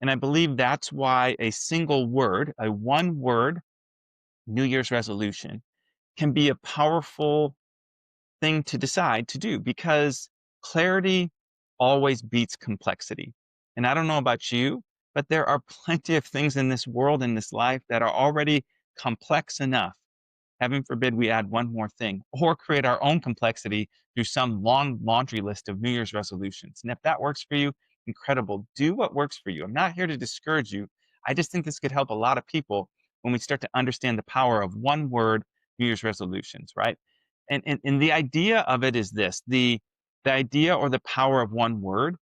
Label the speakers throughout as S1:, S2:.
S1: And I believe that's why a single word, a one word New Year's resolution can be a powerful thing to decide to do because clarity always beats complexity. And I don't know about you, but there are plenty of things in this world, in this life, that are already complex enough. Heaven forbid we add one more thing or create our own complexity through some long laundry list of New Year's resolutions. And if that works for you, incredible. Do what works for you. I'm not here to discourage you. I just think this could help a lot of people when we start to understand the power of one word New Year's resolutions, right? And the idea of it is this: the idea or the power of one word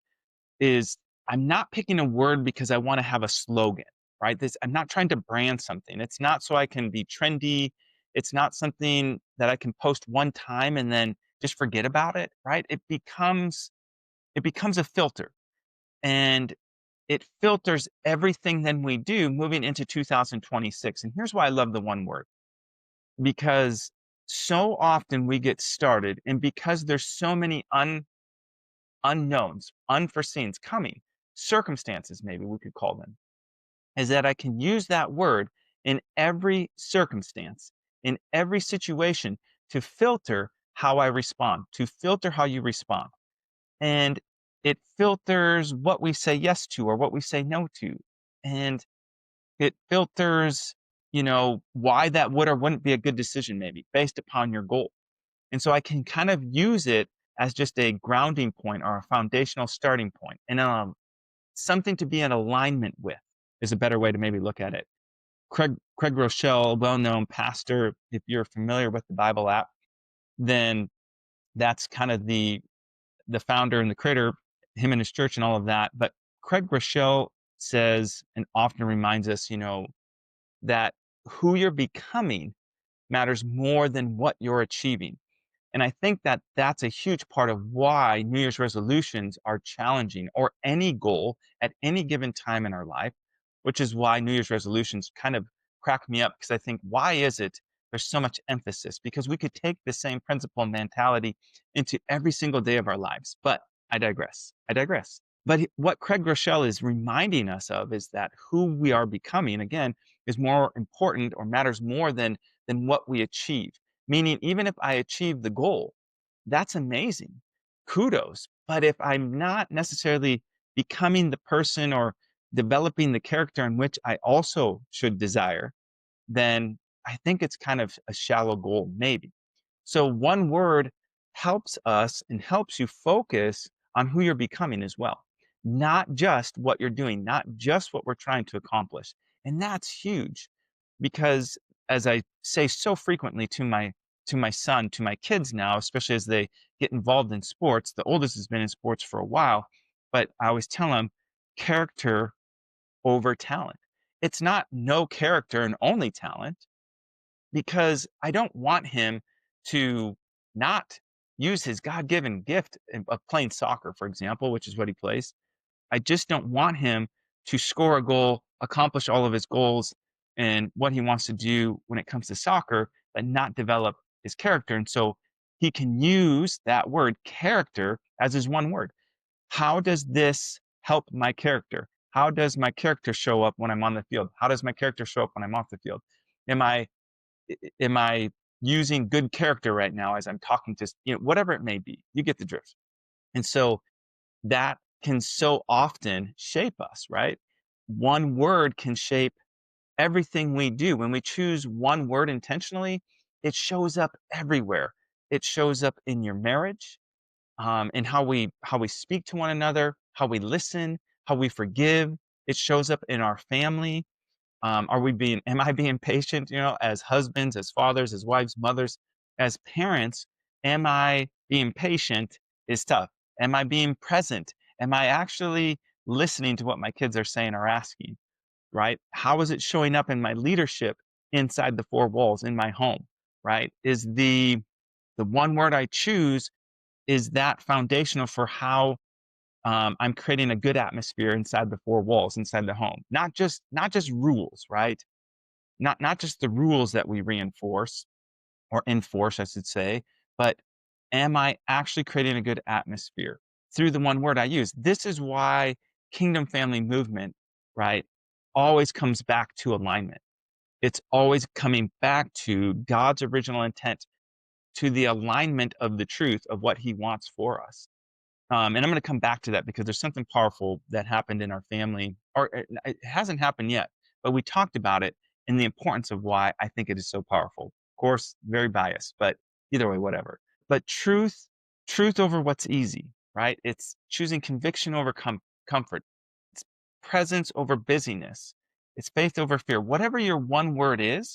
S1: is I'm not picking a word because I want to have a slogan, right? This I'm not trying to brand something. It's not so I can be trendy. It's not something that I can post one time and then just forget about it, right? It becomes a filter, and it filters everything then we do moving into 2026. And here's why I love the one word, because so often we get started, and because there's so many unknowns, unforeseens coming, circumstances, maybe we could call them, is that I can use that word in every circumstance, in every situation to filter how I respond, to filter how you respond. And it filters what we say yes to or what we say no to. And it filters, why that would or wouldn't be a good decision, maybe based upon your goal. And so I can kind of use it as just a grounding point or a foundational starting point, and something to be in alignment with is a better way to maybe look at it. Craig Rochelle, well-known pastor, if you're familiar with the Bible app, then that's kind of the founder and the creator, him and his church and all of that. But Craig Rochelle says and often reminds us, that who you're becoming matters more than what you're achieving. And I think that that's a huge part of why New Year's resolutions are challenging, or any goal at any given time in our life, which is why New Year's resolutions kind of crack me up, because I think, why is it there's so much emphasis? Because we could take the same principle and mentality into every single day of our lives. But I digress. I digress. But what Craig Rochelle is reminding us of is that who we are becoming, again, is more important or matters more than what we achieve. Meaning, even if I achieve the goal, that's amazing. Kudos. But if I'm not necessarily becoming the person or developing the character in which I also should desire, then I think it's kind of a shallow goal, maybe. So one word helps us and helps you focus on who you're becoming as well, not just what you're doing, not just what we're trying to accomplish. And that's huge, because as I say so frequently to my son, to my kids now, especially as they get involved in sports, the oldest has been in sports for a while, but I always tell them character over talent. It's not no character and only talent, because I don't want him to not use his God-given gift of playing soccer, for example, which is what he plays. I just don't want him to score a goal, accomplish all of his goals and what he wants to do when it comes to soccer, but not develop his character. And so he can use that word character as his one word. How does this help my character? How does my character show up when I'm on the field? How does my character show up when I'm off the field? Am I am I using good character right now as I'm talking to, whatever it may be? You get the drift. And so that can so often shape us, right? One word can shape everything we do. When we choose one word intentionally, it shows up everywhere. It shows up in your marriage, in how we speak to one another, how we listen, how we forgive. It shows up in our family. Am I being patient, as husbands, as fathers, as wives, mothers, as parents? Am I being patient is tough. Am I being present? Am I actually listening to what my kids are saying or asking, right? How is it showing up in my leadership inside the four walls in my home, right? Is the one word I choose, is that foundational for how I'm creating a good atmosphere inside the four walls, inside the home? Not just rules, right? Not just the rules that we reinforce or enforce, I should say, but am I actually creating a good atmosphere through the one word I use? This is why Kingdom Family Movement right, always comes back to alignment. It's always coming back to God's original intent, to the alignment of the truth of what he wants for us. And I'm going to come back to that because there's something powerful that happened in our family, or it hasn't happened yet, but we talked about it and the importance of why I think it is so powerful. Of course, very biased, but either way, whatever. But truth over what's easy, right? It's choosing conviction over comfort. It's presence over busyness. It's faith over fear. Whatever your one word is,